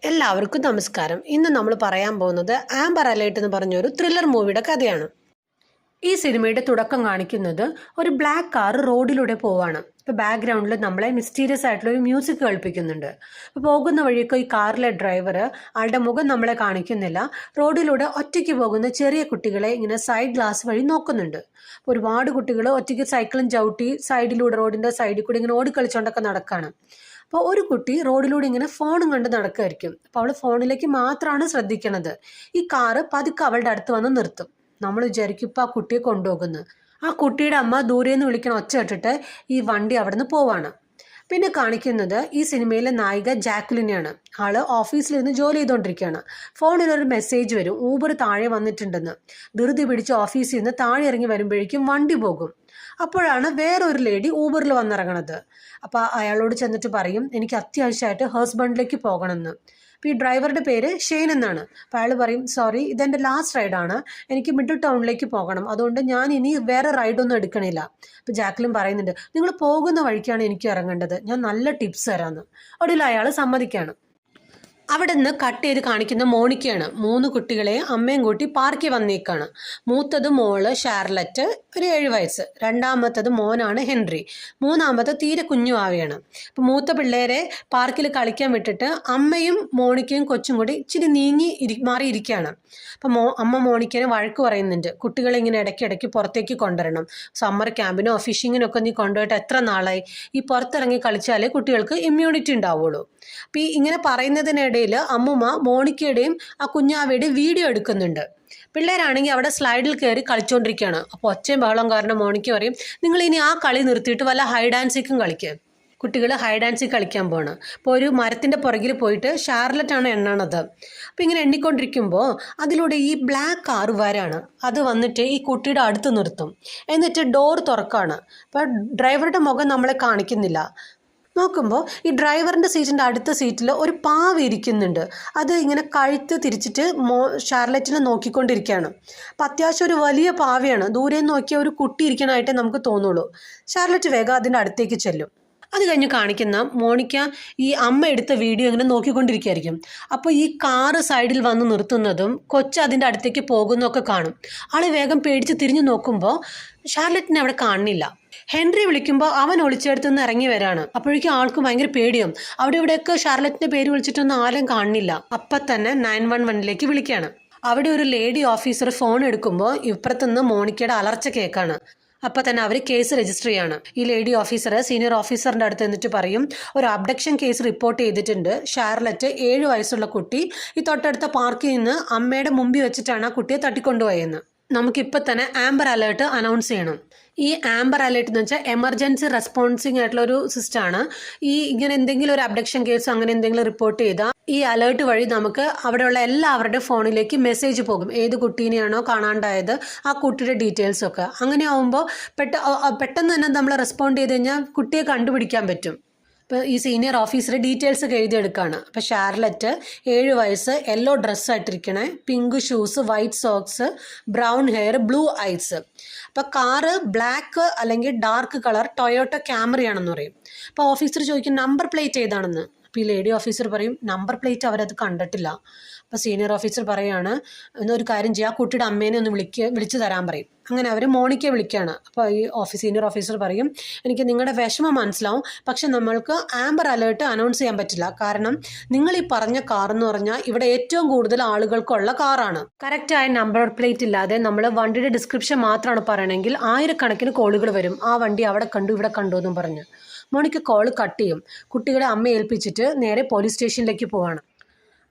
എല്ലാവർക്കും നമസ്കാരം. ഇന്ന് നമ്മൾ പറയാൻ പോകുന്നത് ആംബർ അലേർട്ട് എന്ന് പറഞ്ഞൊരു ത്രില്ലർ മൂവിയുടെ കഥയാണ്. ഈ സിനിമയുടെ തുടക്കം കാണിക്കുന്നത് ഒരു ബ്ലാക്ക് കാർ റോഡിലൂടെ പോവാണ്. ഇപ്പോൾ ബാക്ക്ഗ്രൗണ്ടിൽ നമ്മളെ മിസ്റ്റീരിയസ് ആയിട്ടുള്ള ഒരു മ്യൂസിക് കേൾപ്പിക്കുന്നുണ്ട്. അപ്പോൾ പോകുന്ന വഴിയൊക്കെ ഈ കാറിലെ ഡ്രൈവർ ആളുടെ മുഖം നമ്മളെ കാണിക്കുന്നില്ല, റോഡിലൂടെ ഒറ്റയ്ക്ക് പോകുന്ന ചെറിയ കുട്ടികളെ ഇങ്ങനെ സൈഡ് ഗ്ലാസ് വഴി നോക്കുന്നുണ്ട്. അപ്പോൾ ഒരുപാട് കുട്ടികൾ ഒറ്റയ്ക്ക് സൈക്കിളും ചവിട്ടി സൈഡിലൂടെ റോഡിൻ്റെ സൈഡിൽ കൂടി ഇങ്ങനെ ഓടിക്കളിച്ചുകൊണ്ടൊക്കെ നടക്കുകയാണ്. അപ്പോൾ ഒരു കുട്ടി റോഡിലൂടെ ഇങ്ങനെ ഫോണും കണ്ട് നടക്കുമായിരിക്കും. അപ്പോൾ അവൾ ഫോണിലേക്ക് മാത്രമാണ് ശ്രദ്ധിക്കണത്. ഈ കാറ് പതുക്കെ അവളുടെ അടുത്ത് വന്ന് നിർത്തും. നമ്മൾ വിചാരിക്കും ഇപ്പോൾ ആ കുട്ടിയെ കൊണ്ടുപോകുന്നു. ആ കുട്ടിയുടെ അമ്മ ദൂരേന്ന് വിളിക്കണ ഒച്ച കേട്ടിട്ട് ഈ വണ്ടി അവിടെ നിന്ന് പോവാണ്. പിന്നെ കാണിക്കുന്നത് ഈ സിനിമയിലെ നായിക ജാക്വലിനെയാണ്. ആള് ഓഫീസിലിരുന്ന് ജോലി ചെയ്തുകൊണ്ടിരിക്കുകയാണ്. ഫോണിലൊരു മെസ്സേജ് വരും, ഊബർ താഴെ വന്നിട്ടുണ്ടെന്ന്. ധൃതി പിടിച്ച് ഓഫീസിൽ നിന്ന് താഴെ ഇറങ്ങി വരുമ്പോഴേക്കും വണ്ടി പോകും. അപ്പോഴാണ് വേറൊരു ലേഡി ഊബറിൽ വന്നിറങ്ങണത്. അപ്പോൾ അയാളോട് ചെന്നിട്ട് പറയും, എനിക്ക് അത്യാവശ്യമായിട്ട് ഹസ്ബൻഡിലേക്ക് പോകണമെന്ന്. അപ്പോൾ ഈ ഡ്രൈവറുടെ പേര് ഷെയ്ൻ എന്നാണ്. അപ്പോൾ അയാൾ പറയും, സോറി, ഇതെൻ്റെ ലാസ്റ്റ് റൈഡാണ്, എനിക്ക് മിഡിൽ ടൗണിലേക്ക് പോകണം, അതുകൊണ്ട് ഞാൻ ഇനി വേറെ റൈഡൊന്നും എടുക്കണില്ല. അപ്പോൾ ജാക്ലിൻ പറയുന്നുണ്ട്, നിങ്ങൾ പോകുന്ന വഴിക്കാണ് എനിക്ക് ഇറങ്ങേണ്ടത്, ഞാൻ നല്ല ടിപ്സ് തരാമെന്ന്. ഒടുവിൽ അയാൾ സമ്മതിക്കുകയാണ്. അവിടെ നിന്ന് കട്ട് ചെയ്ത് കാണിക്കുന്ന മോണിക്കയാണ്. 3 കുട്ടികളെ അമ്മയും കൂട്ടി പാർക്കിൽ വന്നേക്കാണ്. മൂത്തത് മോള് ഷാർലറ്റ്, ഒരു 7 വയസ്സ്. രണ്ടാമത്തത് മോനാണ് ഹെൻറി. മൂന്നാമത്തെ തീരെ കുഞ്ഞു ആവയാണ്. അപ്പം മൂത്ത പിള്ളേരെ പാർക്കിൽ കളിക്കാൻ വിട്ടിട്ട് അമ്മയും മോണിക്കയും കൊച്ചും കൂടി ഇച്ചിരി മാറിയിരിക്കുകയാണ്. അപ്പം അമ്മ മോണിക്കനെ വഴക്ക് പറയുന്നുണ്ട്, കുട്ടികളെ ഇങ്ങനെ ഇടയ്ക്കിടയ്ക്ക് പുറത്തേക്ക് കൊണ്ടുവരണം, സമ്മർ ക്യാമ്പിനോ ഫിഷിങ്ങിനോ ഒക്കെ നീ കൊണ്ടുപോയിട്ട് എത്ര നാളായി, ഈ പുറത്തിറങ്ങി കളിച്ചാലേ കുട്ടികൾക്ക് ഇമ്മ്യൂണിറ്റി ഉണ്ടാവുള്ളൂ. അപ്പം ഇങ്ങനെ പറയുന്നതിനിടയിൽ അമ്മുമ്മ മോണിക്കയുടെയും ആ കുഞ്ഞാവയുടെയും വീഡിയോ എടുക്കുന്നുണ്ട്. പിള്ളേരാണെങ്കിൽ അവിടെ സ്ലൈഡിൽ കയറി കളിച്ചുകൊണ്ടിരിക്കുകയാണ്. അപ്പോൾ ഒച്ചയും ബഹളം കാരണം മോണിക്ക പറയും, നിങ്ങൾ ഇനി ആ കളി നിർത്തിയിട്ട് വല്ല ഹൈഡ് ആൻഡ് സീക്കും കളിക്കുക. കുട്ടികൾ ഹൈഡ് ആൻഡ് സീക്ക് കളിക്കാൻ പോവാണ്. അപ്പോൾ ഒരു മരത്തിൻ്റെ പുറകിൽ പോയിട്ട് ഷാർലറ്റാണ് എണ്ണണത്. അപ്പോൾ ഇങ്ങനെ എണ്ണിക്കൊണ്ടിരിക്കുമ്പോൾ അതിലൂടെ ഈ ബ്ലാക്ക് കാർ വരാണ്. അത് വന്നിട്ട് ഈ കുട്ടിയുടെ അടുത്ത് നിർത്തും. എന്നിട്ട് ഡോർ തുറക്കാണ്. അപ്പോൾ ഡ്രൈവറുടെ മുഖം നമ്മളെ കാണിക്കുന്നില്ല. നോക്കുമ്പോൾ ഈ ഡ്രൈവറിൻ്റെ സീറ്റിൻ്റെ അടുത്ത സീറ്റിൽ ഒരു പാവ ഇരിക്കുന്നുണ്ട്. അത് ഇങ്ങനെ കഴുത്ത് തിരിച്ചിട്ട് ഷാർലറ്റിനെ നോക്കിക്കൊണ്ടിരിക്കുകയാണ്. അപ്പം അത്യാവശ്യം ഒരു വലിയ പാവയാണ്. ദൂരെ നോക്കിയ ഒരു കുട്ടി ഇരിക്കണമായിട്ടേ നമുക്ക് തോന്നുള്ളൂ. ഷാർലറ്റ് വേഗം അതിൻ്റെ അടുത്തേക്ക് ചെല്ലും. അത് കഴിഞ്ഞ് കാണിക്കുന്ന മോണിക്ക ഈ അമ്മ എടുത്ത വീഡിയോ ഇങ്ങനെ നോക്കിക്കൊണ്ടിരിക്കുകയായിരിക്കും. അപ്പോൾ ഈ കാറ് സൈഡിൽ വന്ന് നിർത്തുന്നതും കൊച്ച് അതിൻ്റെ അടുത്തേക്ക് പോകുന്നതൊക്കെ കാണും. ആള് വേഗം പേടിച്ച് തിരിഞ്ഞു നോക്കുമ്പോൾ ഷാർലറ്റിനെ അവിടെ കാണുന്നില്ല. ഹെൻറി വിളിക്കുമ്പോൾ അവൻ ഒളിച്ചെടുത്ത് നിന്ന് ഇറങ്ങി വരാണ്. അപ്പോഴേക്കും ആൾക്ക് ഭയങ്കര പേടിയും. അവിടെ ഇവിടെയൊക്കെ ഷാർലറ്റിൻ്റെ പേര് വിളിച്ചിട്ടൊന്നും ആരും കാണുന്നില്ല. അപ്പം തന്നെ 911 വിളിക്കുകയാണ്. അവിടെ ഒരു ലേഡി ഓഫീസർ ഫോൺ എടുക്കുമ്പോൾ ഇപ്പുറത്തുനിന്ന് മോണിക്കയുടെ അലർച്ച കേൾക്കാണ്. അപ്പം തന്നെ അവർ കേസ് രജിസ്റ്റർ ചെയ്യാണ്. ഈ ലേഡി ഓഫീസർ സീനിയർ ഓഫീസറിൻ്റെ അടുത്ത് എന്നിട്ട് പറയും, ഒരു അബ്ഡക്ഷൻ കേസ് റിപ്പോർട്ട് ചെയ്തിട്ടുണ്ട്. ഷാർലറ്റ് 7 വയസ്സുള്ള കുട്ടി ഈ തൊട്ടടുത്ത പാർക്കിൽ നിന്ന് അമ്മയുടെ മുമ്പിൽ വെച്ചിട്ടാണ് ആ കുട്ടിയെ തട്ടിക്കൊണ്ടുപോയെന്ന്. നമുക്കിപ്പോൾ തന്നെ ആംബർ അലേർട്ട് അനൗൺസ് ചെയ്യണം. ഈ ആംബർ അലേർട്ട് എന്ന് വെച്ചാൽ എമർജൻസി റെസ്പോൺസിങ് ആയിട്ടുള്ള ഒരു സിസ്റ്റമാണ്. ഇങ്ങനെ എന്തെങ്കിലും ഒരു അബ്ഡക്ഷൻ കേസ് അങ്ങനെ എന്തെങ്കിലും റിപ്പോർട്ട് ചെയ്താൽ ഈ അലേർട്ട് വഴി നമുക്ക് അവിടെയുള്ള എല്ലാവരുടെ ഫോണിലേക്ക് മെസ്സേജ് പോകും. ഏത് കുട്ടീനെയാണോ കാണാണ്ടായത് ആ കുട്ടിയുടെ ഡീറ്റെയിൽസൊക്കെ. അങ്ങനെ ആവുമ്പോൾ പെട്ടെന്ന് തന്നെ നമ്മൾ റെസ്പോണ്ട് ചെയ്ത് കഴിഞ്ഞാൽ കുട്ടിയെ കണ്ടുപിടിക്കാൻ പറ്റും. ഇപ്പോൾ ഈ സീനിയർ ഓഫീസർ ഡീറ്റെയിൽസ് ഒക്കെ എഴുതിയെടുക്കുകയാണ്. അപ്പോൾ ഷാർലറ്റ് 7 വയസ്സ്, യെല്ലോ ഡ്രസ്സായിട്ടിരിക്കണേ, pink shoes, white socks, brown hair, blue eyes. അപ്പോൾ കാറ് ബ്ലാക്ക് അല്ലെങ്കിൽ ഡാർക്ക് കളർ ടൊയോട്ട ക്യാമറയാണെന്ന് പറയും. അപ്പോൾ ഓഫീസർ ചോദിക്കും, നമ്പർ പ്ലേറ്റ് ഏതാണെന്ന്. അപ്പോൾ ഈ ലേഡി ഓഫീസർ പറയും, നമ്പർ പ്ലേറ്റ് അവരത് കണ്ടിട്ടില്ല. അപ്പോൾ സീനിയർ ഓഫീസർ പറയാണ്, എന്നൊരു കാര്യം ചെയ്യുക, ആ കുട്ടിയുടെ അമ്മേനെ ഒന്ന് വിളിച്ചു തരാൻ പറയും. അങ്ങനെ അവർ മോണിക്കയെ വിളിക്കുകയാണ്. അപ്പോൾ ഈ സീനിയർ ഓഫീസർ പറയും, എനിക്ക് നിങ്ങളുടെ വിഷമം മനസ്സിലാവും, പക്ഷെ നമ്മൾക്ക് ആംബർ അലേർട്ട് അനൗൺസ് ചെയ്യാൻ പറ്റില്ല. കാരണം നിങ്ങൾ ഈ പറഞ്ഞ കാർ എന്ന് പറഞ്ഞാൽ ഇവിടെ ഏറ്റവും കൂടുതൽ ആളുകൾക്കുള്ള കാറാണ്. കറക്റ്റായ നമ്പർ പ്ലേറ്റ് ഇല്ലാതെ നമ്മൾ വണ്ടിയുടെ ഡിസ്ക്രിപ്ഷൻ മാത്രമാണ് പറയണമെങ്കിൽ 1000കണക്കിന് കോളുകൾ വരും. ആ വണ്ടി അവിടെ കണ്ടു ഇവിടെ കണ്ടു എന്നും പറഞ്ഞ്. മോണിക്ക കോൾ കട്ട് ചെയ്യും. കുട്ടികളെ അമ്മ ഏൽപ്പിച്ചിട്ട് നേരെ പോലീസ് സ്റ്റേഷനിലേക്ക് പോവാണ്.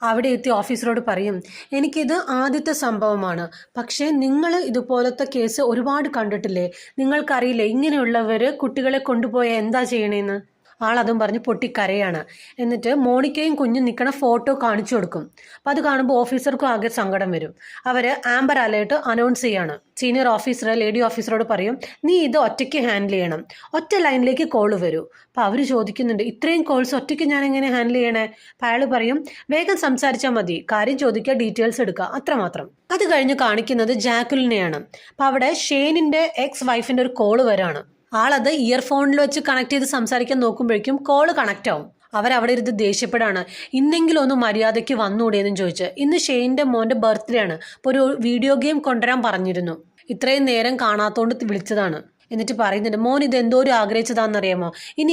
അവിടെ എത്തി ഓഫീസറോട് പറയും, എനിക്കിത് ആദ്യത്തെ സംഭവമാണ്, പക്ഷേ നിങ്ങൾ ഇതുപോലത്തെ കേസ് ഒരുപാട് കണ്ടിട്ടില്ലേ, നിങ്ങൾക്കറിയില്ലേ ഇങ്ങനെയുള്ളവർ കുട്ടികളെ കൊണ്ടുപോയാൽ എന്താ ചെയ്യണേന്ന്. ആളതും പറഞ്ഞ് പൊട്ടിക്കരയാണ്. എന്നിട്ട് മോണിക്കയും കുഞ്ഞും നിൽക്കണ ഫോട്ടോ കാണിച്ചു കൊടുക്കും. അപ്പം അത് കാണുമ്പോൾ ഓഫീസർക്കും ആകെ സങ്കടം വരും. അവർ ആംബർ അലേർട്ട് അനൗൺസ് ചെയ്യാണ്. സീനിയർ ഓഫീസർ ലേഡി ഓഫീസറോട് പറയും, നീ ഇത് ഒറ്റയ്ക്ക് ഹാൻഡിൽ ചെയ്യണം, ഒറ്റ ലൈനിലേക്ക് കോൾ വരൂ. അപ്പം അവർ ചോദിക്കുന്നുണ്ട്, ഇത്രയും കോൾസ് ഒറ്റയ്ക്ക് ഞാൻ എങ്ങനെ ഹാൻഡിൽ ചെയ്യണേ? അപ്പം അയാൾ പറയും, വേഗം സംസാരിച്ചാൽ മതി, കാര്യം ചോദിക്കുക, ഡീറ്റെയിൽസ് എടുക്കുക, അത്രമാത്രം. അത് കഴിഞ്ഞ് കാണിക്കുന്നത് ജാക്വലിനെയാണ്. അപ്പം അവിടെ ഷെയ്നിൻ്റെ എക്സ് വൈഫിൻ്റെ ഒരു കോള് വരാണ്. ആളത് ഇയർഫോണിൽ വെച്ച് കണക്ട് ചെയ്ത് സംസാരിക്കാൻ നോക്കുമ്പോഴേക്കും കോള് കണക്റ്റ് ആവും. അവരവിടെ ഇരുന്ന് ദേഷ്യപ്പെടാണ്. ഇന്നെങ്കിലും ഒന്ന് മര്യാദയ്ക്ക് വന്നൂടെയെന്നും ചോദിച്ച്. ഇന്ന് ഷെയ്ൻ്റെ മോൻ്റെ ബർത്ത്ഡേ ആണ്, അപ്പോൾ ഒരു വീഡിയോ ഗെയിം കൊണ്ടുവരാൻ പറഞ്ഞിരുന്നു, ഇത്രയും നേരം കാണാത്തോണ്ട് വിളിച്ചതാണ്. എന്നിട്ട് പറയുന്നുണ്ട്, മോൻ ഇത് എന്തോ ഒരു ആഗ്രഹിച്ചതാണെന്നറിയാമോ,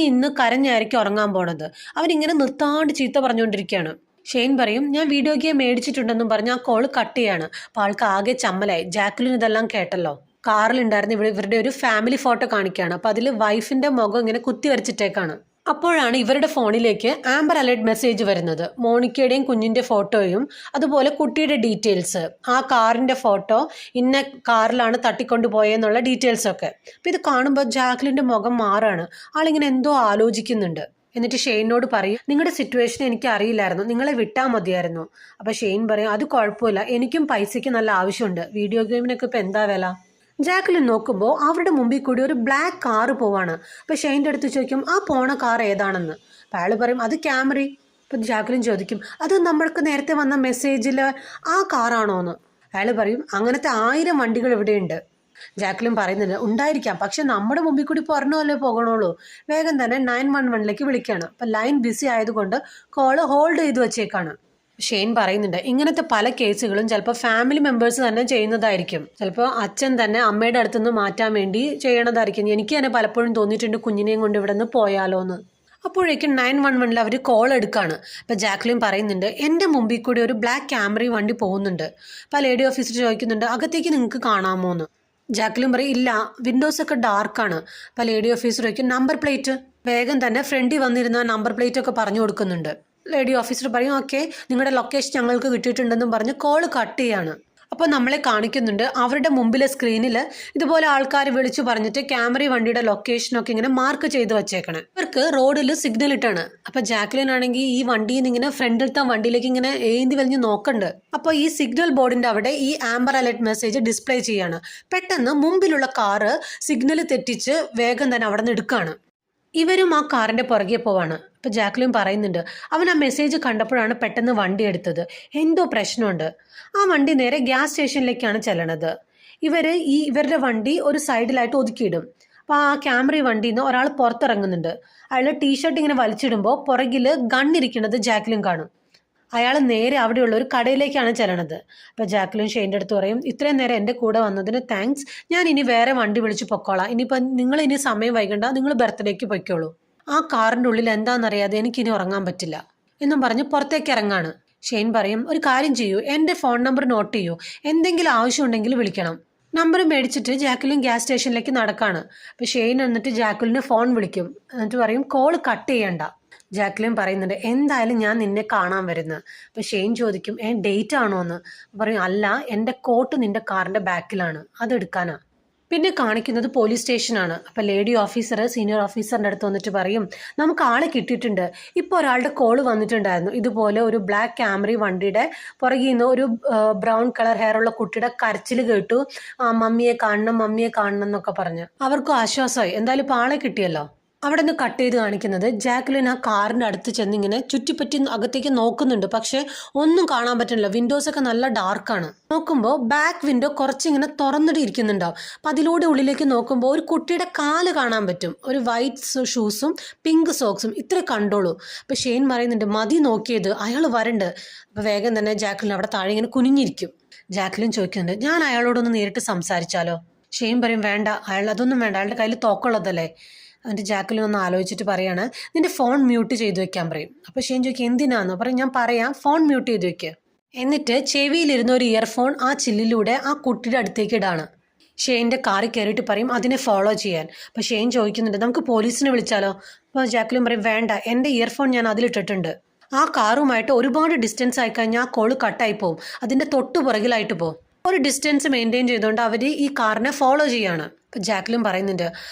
ഇന്ന് കരഞ്ഞായിരിക്കും ഉറങ്ങാൻ പോണത്. അവനിങ്ങനെ നിർത്താണ്ട് ചീത്ത പറഞ്ഞുകൊണ്ടിരിക്കുകയാണ്. ഷെയ്ൻ പറയും, ഞാൻ വീഡിയോ ഗെയിം മേടിച്ചിട്ടുണ്ടെന്നും പറഞ്ഞ് ആ കോൾ കട്ട് ചെയ്യാണ്. അപ്പോൾ ആൾക്ക് ആകെ ചമ്മലായി. ജാക്ലിൻ ഇതെല്ലാം കേട്ടല്ലോ. കാറിലുണ്ടായിരുന്ന ഇവരുടെ ഒരു ഫാമിലി ഫോട്ടോ കാണിക്കുകയാണ്. അപ്പോൾ അതിൽ വൈഫിൻ്റെ മുഖം ഇങ്ങനെ കുത്തി വരച്ചിട്ടേക്കാണ്. അപ്പോഴാണ് ഇവരുടെ ഫോണിലേക്ക് ആംബർ അലേർട്ട് മെസ്സേജ് വരുന്നത്. മോണിക്കയുടെയും കുഞ്ഞിൻ്റെ ഫോട്ടോയും അതുപോലെ കുട്ടിയുടെ ഡീറ്റെയിൽസ്, ആ കാറിൻ്റെ ഫോട്ടോ, ഇന്ന കാറിലാണ് തട്ടിക്കൊണ്ടുപോയെന്നുള്ള ഡീറ്റെയിൽസൊക്കെ. അപ്പം ഇത് കാണുമ്പോൾ ജാക്ലിൻ്റെ മുഖം മാറാണ്. ആളിങ്ങനെ എന്തോ ആലോചിക്കുന്നുണ്ട്. എന്നിട്ട് ഷെയ്നോട് പറയും, നിങ്ങളുടെ സിറ്റുവേഷൻ എനിക്ക് അറിയില്ലായിരുന്നു, നിങ്ങളെ വിട്ടാൽ മതിയായിരുന്നു. അപ്പോൾ ഷെയ്ൻ പറയും, അത് കുഴപ്പമില്ല, എനിക്കും പൈസയ്ക്ക് നല്ല ആവശ്യമുണ്ട്, വീഡിയോ ഗെയിമിനൊക്കെ ഇപ്പോൾ എന്താ വില. ജാക്ലിൻ നോക്കുമ്പോൾ അവരുടെ മുമ്പിൽ കൂടി ഒരു ബ്ലാക്ക് കാറ് പോവാണ്. അപ്പോൾ ഷെയ്ൻ്റെ അടുത്ത് ചോദിക്കും, ആ പോണ കാർ ഏതാണെന്ന്. അപ്പോൾ അയാൾ പറയും, അത് ക്യാമറി. അപ്പോൾ ജാക്ലിൻ ചോദിക്കും, അത് നമ്മൾക്ക് നേരത്തെ വന്ന മെസ്സേജിൽ ആ കാറാണോ എന്ന്. അയാൾ പറയും, അങ്ങനത്തെ 1000 വണ്ടികൾ ഇവിടെയുണ്ട്. ജാക്ലിൻ പറയുന്നുണ്ട്, ഉണ്ടായിരിക്കാം, പക്ഷെ നമ്മുടെ മുമ്പിൽ കൂടി പറഞ്ഞല്ലേ പോകണുള്ളൂ. വേഗം തന്നെ 911ലേക്ക് വിളിക്കുകയാണ്. അപ്പം ലൈൻ ബിസി ആയതുകൊണ്ട് കോള് ഹോൾഡ് ചെയ്ത് വെച്ചേക്കാണ്. ഷെയ്ൻ പറയുന്നുണ്ട്, ഇങ്ങനത്തെ പല കേസുകളും ചിലപ്പോൾ ഫാമിലി മെമ്പേഴ്സ് തന്നെ ചെയ്യുന്നതായിരിക്കും. ചിലപ്പോൾ അച്ഛൻ തന്നെ അമ്മയുടെ അടുത്തുനിന്ന് മാറ്റാൻ വേണ്ടി ചെയ്യണതായിരിക്കും. എനിക്ക് തന്നെ പലപ്പോഴും തോന്നിയിട്ടുണ്ട്, കുഞ്ഞിനെയും കൊണ്ട് ഇവിടെ നിന്ന് പോയാലോ എന്ന്. അപ്പോഴേക്കും 911 അവർ കോൾ എടുക്കുകയാണ്. അപ്പോൾ ജാക്ലിൻ പറയുന്നുണ്ട്, എൻ്റെ മുമ്പിൽ കൂടി ഒരു ബ്ലാക്ക് ക്യാമറി വണ്ടി പോകുന്നുണ്ട്. അപ്പോൾ ലേഡി ഓഫീസർ ചോദിക്കുന്നുണ്ട്, അകത്തേക്ക് നിങ്ങൾക്ക് കാണാമോ എന്ന്. ജാക്ലിൻ പറയും, ഇല്ല, വിൻഡോസൊക്കെ ഡാർക്കാണ്. അപ്പോൾ ലേഡി ഓഫീസർ ചോദിക്കും, നമ്പർ പ്ലേറ്റ്. വേഗം തന്നെ ഫ്രണ്ടിൽ വന്നിരുന്ന നമ്പർ പ്ലേറ്റ് ഒക്കെ പറഞ്ഞു കൊടുക്കുന്നുണ്ട്. ലേഡി ഓഫീസർ പറയും, ഓക്കെ, നിങ്ങളുടെ ലൊക്കേഷൻ ഞങ്ങൾക്ക് കിട്ടിയിട്ടുണ്ടെന്നും പറഞ്ഞ് കോൾ കട്ട് ചെയ്യാണ്. അപ്പോൾ നമ്മളെ കാണിക്കുന്നുണ്ട്, അവരുടെ മുമ്പിലെ സ്ക്രീനിൽ ഇതുപോലെ ആൾക്കാർ വിളിച്ചു പറഞ്ഞിട്ട് ക്യാമറ വണ്ടിയുടെ ലൊക്കേഷനൊക്കെ ഇങ്ങനെ മാർക്ക് ചെയ്ത് വെച്ചേക്കണം. ഇവർക്ക് റോഡിൽ സിഗ്നൽ ഇട്ടാണ്. അപ്പോൾ ജാക്ലിൻ ആണെങ്കിൽ ഈ വണ്ടിയിൽ നിന്ന് ഇങ്ങനെ ഫ്രണ്ടിലത്തെ വണ്ടിയിലേക്ക് ഇങ്ങനെ ഏന്തി വലിഞ്ഞ് നോക്കണ്ട്. അപ്പോൾ ഈ സിഗ്നൽ ബോർഡിൻ്റെ അവിടെ ഈ ആംബർ അലർട്ട് മെസ്സേജ് ഡിസ്പ്ലേ ചെയ്യാണ്. പെട്ടെന്ന് മുമ്പിലുള്ള കാറ് സിഗ്നൽ തെറ്റിച്ച് വേഗം തന്നെ അവിടെ നിന്ന് എടുക്കുകയാണ്. ഇവരും ആ കാറിൻ്റെ പുറകെ പോവാണ്. അപ്പോൾ ജാക്ലിൻ പറയുന്നുണ്ട്, അവൻ ആ മെസ്സേജ് കണ്ടപ്പോഴാണ് പെട്ടെന്ന് വണ്ടി എടുത്തത്, എന്തോ പ്രശ്നമുണ്ട്. ആ വണ്ടി നേരെ ഗ്യാസ് സ്റ്റേഷനിലേക്കാണ് ചെല്ലണത്. ഇവരുടെ വണ്ടി ഒരു സൈഡിലായിട്ട് ഒതുക്കിയിടും. അപ്പോൾ ആ ക്യാമറ വണ്ടിയിൽ നിന്ന് ഒരാൾ പുറത്തിറങ്ങുന്നുണ്ട്. അയാൾ ടീഷർട്ട് ഇങ്ങനെ വലിച്ചിടുമ്പോൾ പുറകിൽ ഗണ്ണിരിക്കുന്നത് ജാക്ലിൻ കാണും. അയാൾ നേരെ അവിടെയുള്ള ഒരു കടയിലേക്കാണ് ചെല്ലണത്. അപ്പോൾ ജാക്ലിൻ ഷെയ്ൻ്റെ അടുത്ത് പറയും, ഇത്രയും നേരം എൻ്റെ കൂടെ വന്നതിന് താങ്ക്സ്, ഞാൻ ഇനി വേറെ വണ്ടി വിളിച്ച് പൊക്കോളാം, ഇനിയിപ്പോൾ നിങ്ങൾ ഇനി സമയം വൈകണ്ട, നിങ്ങൾ ബർത്ത്ഡേക്ക് പൊയ്ക്കോളൂ. ആ കാറിൻ്റെ ഉള്ളിൽ എന്താണെന്നറിയാതെ എനിക്കിനി ഉറങ്ങാൻ പറ്റില്ല എന്നും പറഞ്ഞ് പുറത്തേക്ക് ഇറങ്ങാണ്. ഷെയ്ൻ പറയും, ഒരു കാര്യം ചെയ്യൂ, എൻ്റെ ഫോൺ നമ്പർ നോട്ട് ചെയ്യൂ, എന്തെങ്കിലും ആവശ്യമുണ്ടെങ്കിൽ വിളിക്കണം. നമ്പർ മേടിച്ചിട്ട് ജാക്ലിൻ ഗ്യാസ് സ്റ്റേഷനിലേക്ക് നടക്കാണ്. അപ്പോൾ ഷെയ്ൻ എന്നിട്ട് ജാക്ലിന് ഫോൺ വിളിക്കും. എന്നിട്ട് പറയും, കോൾ കട്ട് ചെയ്യണ്ട. ജാക്ലിൻ പറയുന്നുണ്ട്, എന്തായാലും ഞാൻ നിന്നെ കാണാൻ വരുന്നത്. അപ്പോൾ ഷെയ്ൻ ചോദിക്കും, ഡേറ്റ് ആണോ എന്ന്. പറയും, അല്ല, എൻ്റെ കോട്ട് നിൻ്റെ കാറിൻ്റെ ബാക്കിലാണ്, അതെടുക്കാനാ. പിന്നെ കാണിക്കുന്നത് പോലീസ് സ്റ്റേഷനാണ്. അപ്പോൾ ലേഡി ഓഫീസർ സീനിയർ ഓഫീസറിൻ്റെ അടുത്ത് വന്നിട്ട് പറയും, നമുക്ക് ആളെ കിട്ടിയിട്ടുണ്ട്, ഇപ്പോൾ ഒരാളുടെ കോള് വന്നിട്ടുണ്ടായിരുന്നു, ഇതുപോലെ ഒരു ബ്ലാക്ക് ക്യാമറി വണ്ടിയുടെ പുറകിൽ നിന്ന് ഒരു ബ്രൗൺ കളർ ഹെയർ ഉള്ള കുട്ടിയുടെ കരച്ചിൽ കേട്ടു, മമ്മിയെ കാണണം എന്നൊക്കെ പറഞ്ഞ്. അവർക്കും ആശ്വാസമായി, എന്തായാലും ഇപ്പോൾ ആളെ കിട്ടിയല്ലോ. അവിടെ നിന്ന് കട്ട് ചെയ്ത് കാണിക്കുന്നത് ജാക്ലിൻ ആ കാറിൻ്റെ അടുത്ത് ചെന്ന് ഇങ്ങനെ ചുറ്റിപ്പറ്റി അകത്തേക്ക് നോക്കുന്നുണ്ട്. പക്ഷെ ഒന്നും കാണാൻ പറ്റുന്നില്ല, വിൻഡോസൊക്കെ നല്ല ഡാർക്കാണ്. നോക്കുമ്പോൾ ബാക്ക് വിൻഡോ കുറച്ചിങ്ങനെ തുറന്നിട്ട് ഇരിക്കുന്നുണ്ടാവും. അപ്പം അതിലൂടെ ഉള്ളിലേക്ക് നോക്കുമ്പോൾ ഒരു കുട്ടിയുടെ കാല് കാണാൻ പറ്റും, ഒരു വൈറ്റ് ഷൂസും പിങ്ക് സോക്സും, ഇത്ര കണ്ടോളൂ. അപ്പം ഷെയ്ൻ പറയുന്നുണ്ട്, മതി നോക്കിയത്, അയാൾ വരണ്ട്. അപ്പം വേഗം തന്നെ ജാക്ലിൻ അവിടെ താഴെ ഇങ്ങനെ കുനിഞ്ഞിരിക്കും. ജാക്ലിൻ ചോദിക്കുന്നുണ്ട്, ഞാൻ അയാളോടൊന്ന് നേരിട്ട് സംസാരിച്ചാലോ? ഷെയ്ൻ പറയും, വേണ്ട, അതൊന്നും വേണ്ട, അയാളുടെ കയ്യിൽ തോക്കുള്ളതല്ലേ. എന്നിട്ട് ജാക്ലിൻ ഒന്ന് ആലോചിച്ചിട്ട് പറയാണ്, നിന്റെ ഫോൺ മ്യൂട്ട് ചെയ്ത് വെക്കാൻ പറയും. അപ്പോൾ ഷെയ്ൻ ചോദിക്കും, എന്തിനാന്ന് പറയും, ഞാൻ പറയാം, ഫോൺ മ്യൂട്ട് ചെയ്ത് വെക്കുക. എന്നിട്ട് ചെവിയിലിരുന്ന ഒരു ഇയർഫോൺ ആ ചില്ലിലൂടെ ആ കുട്ടിയുടെ അടുത്തേക്ക് ഇടാണ്. ഷെയ്ൻ്റെ കാറിൽ കയറിയിട്ട് പറയും, അതിനെ ഫോളോ ചെയ്യാൻ. അപ്പോൾ ഷെയ്ൻ ചോദിക്കുന്നുണ്ട്, നമുക്ക് പോലീസിനെ വിളിച്ചാലോ? അപ്പോൾ ജാക്ലിൻ പറയും, വേണ്ട, എൻ്റെ ഇയർഫോൺ ഞാൻ അതിലിട്ടിട്ടുണ്ട്. ആ കാറുമായിട്ട് ഒരുപാട് ഡിസ്റ്റൻസ് ആയിക്കഴിഞ്ഞാൽ ആ കോള് കട്ടായി പോവും, അതിൻ്റെ തൊട്ടു പുറകിലായിട്ട് പോകും. ഒരു ഡിസ്റ്റൻസ് മെയിൻറ്റെയിൻ ചെയ്തുകൊണ്ട് അവർ ഈ കാറിനെ ഫോളോ ചെയ്യാണ്. ഇപ്പം ജാക്ലിൻ പറയുന്നുണ്ട്,